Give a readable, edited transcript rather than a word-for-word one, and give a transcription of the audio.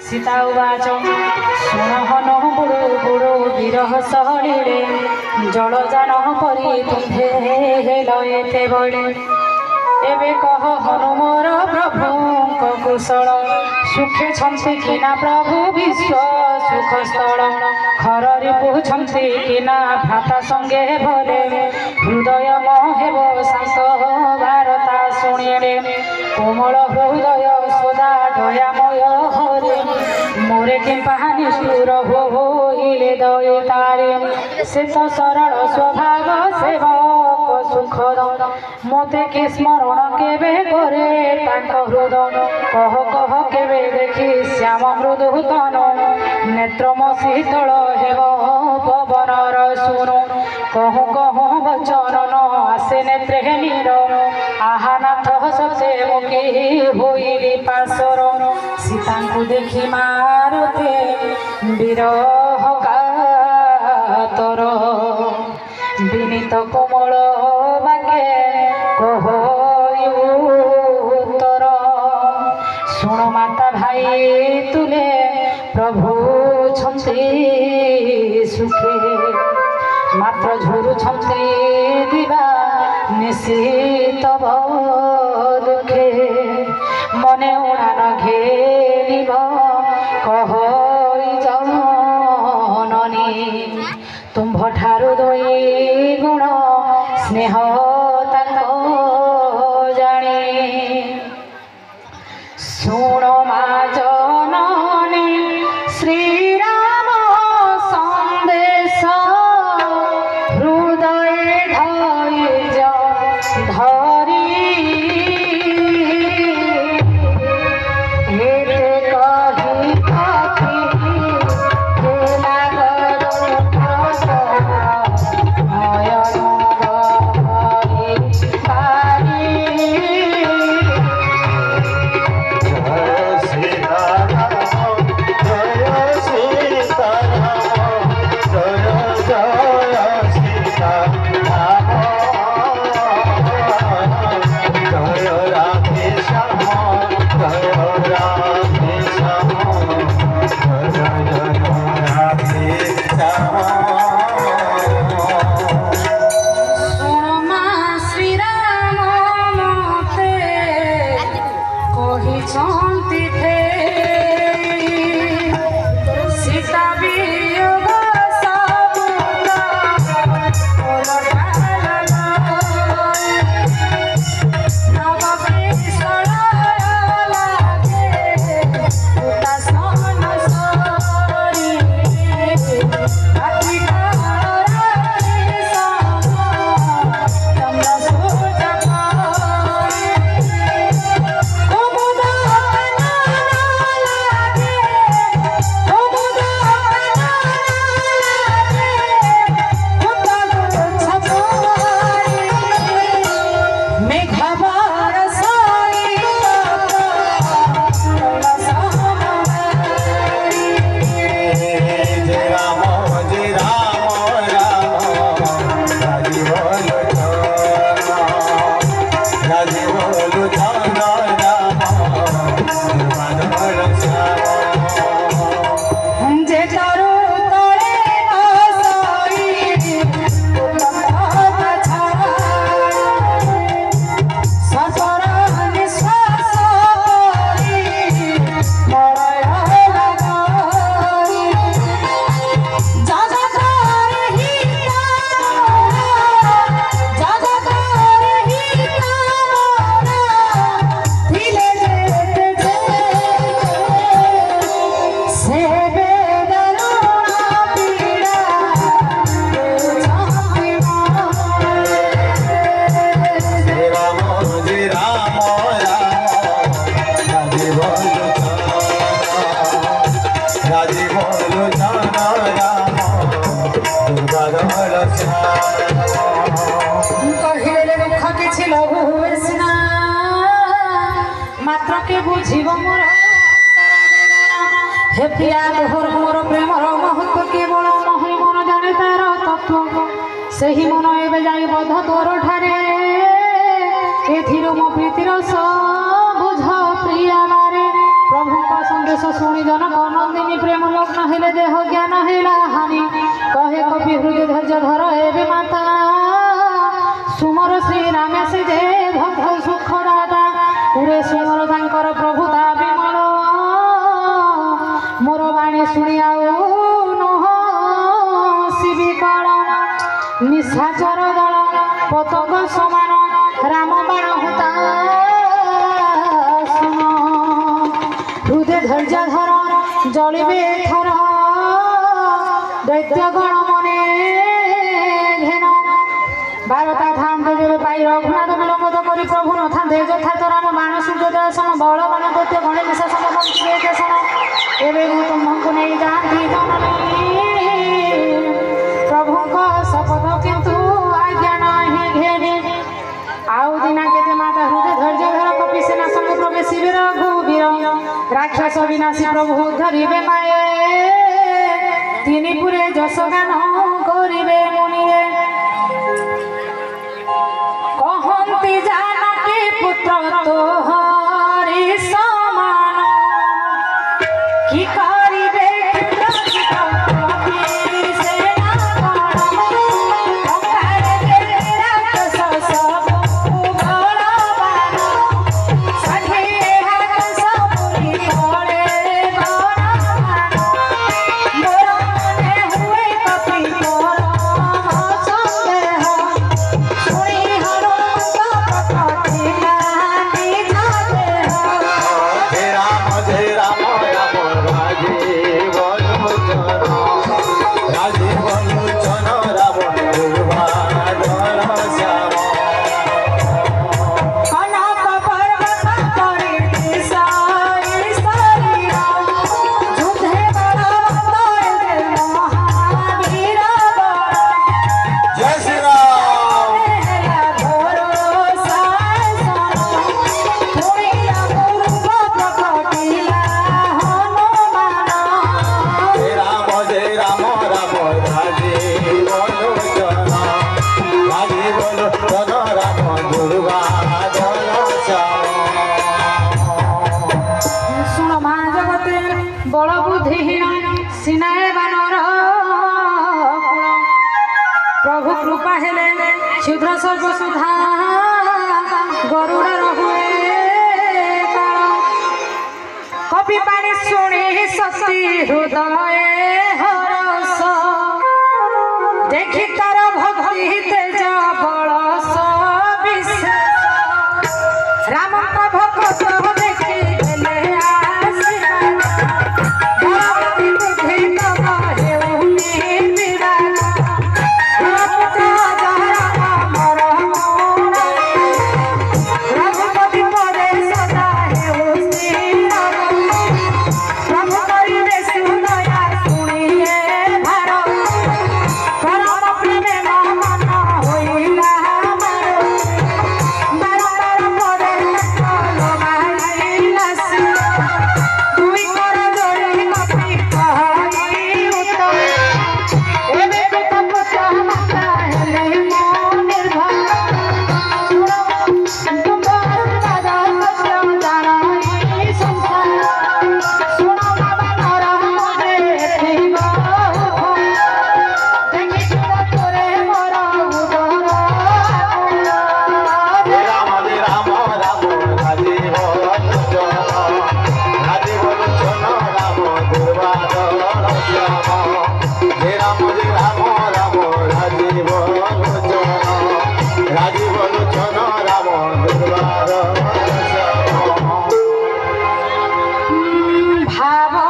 सीता उवाच शुण हन बुड़ो बुड़ो विरह सहड़े जलजान परी तुम्भे हेल एते बड़े एबे कह हनुमर प्रभु कुशल सुखे छंती किना प्रभु विश्व सुख स्थल खररी पुछंती किना भ्राता संगे भले हृदय महेब शांत वार्ता शुणे कोमल हृदय सदा दयामय हरे मोरे किंपा निष्ठुर होइले दये तारे से तो सरल स्वभाव सेवक सुखद मोते कि स्मरण केबे करे तांक हृदय कह कह केबे देखी श्याम मृदु तन नेत्रम शीतल हेब पवनर सुनो कहूँ कहूँ वचन न आसे नेत्रे नीर आहानाथ सते मुखी होइली पासर सीतांकु देखी मारुते विरह कातर विनीत कोमल बाके कह उत्तर शुण माता भाई तुले प्रभु छंती सुखे मात्र झुरु छंती दिवा निशीत दुखे मने उड़ान घेरिब कह जननी तुम्भ ठारु दोई गुण स्नेह तांको जाने शुण मा जननी श्रीराम संदेश हृदय धैर्य धरी मात्र के बुझिब मोर हे प्रिया तोहर मोर प्रेमर महत्व केवल मही मन जाने तार तत्व सही मन एबे जाई बध तोर ठारे एथिरो मो प्रीतिर स बुझ प्रिया मारे प्रभु जनक संदेश शुणी जनक नंदिनी प्रेम लग्न हेले देह ज्ञान हेला हानि कहे कवि हृदय धैर्य धर हे माता सुमर श्री रामे से जे भक्त सुख दाता पुरे सुमर तांकर प्रभुता विमल मोर बाणी शुणी आउ शिवी कल निशाचर दल पतंग समान राम बाण हुता सुन हृदय धैर्य धर जलिबे थर दैत्य गण मने घेन बारता थांते जेबे पाई रघुनाथ विलम्ब करी प्रभु न थांते यथार्थ राम बाण सूर्योदय सम बल बाण दैत्य गणे निशा सम बंचिबे देशन एबे मु तुमको नहीं जानती जननी प्रभुଙ୍କ शपथ किंतु आज्ञा नहीं घेने आउ दिना केते माता हृदय धैर्य धर कपि सेना संग प्रवेशिबे रघुवीर राक्षस विनाशी प्रभु धरिबे माये तिनि पुरे जस गान करिबे मुनिए कहन्ति जानकी पुत्र तोहरि समान की करिबे बल बुद्धिहीन सिनाए बानर प्रभु कृपा हेले क्षुद्र सर्वसुधा गरुड़ रहुए कपि पानी शुणी शक्ति हृदय हरस देखि तार भक्ति तेज बलस विशेष राम भक्त देखि भाव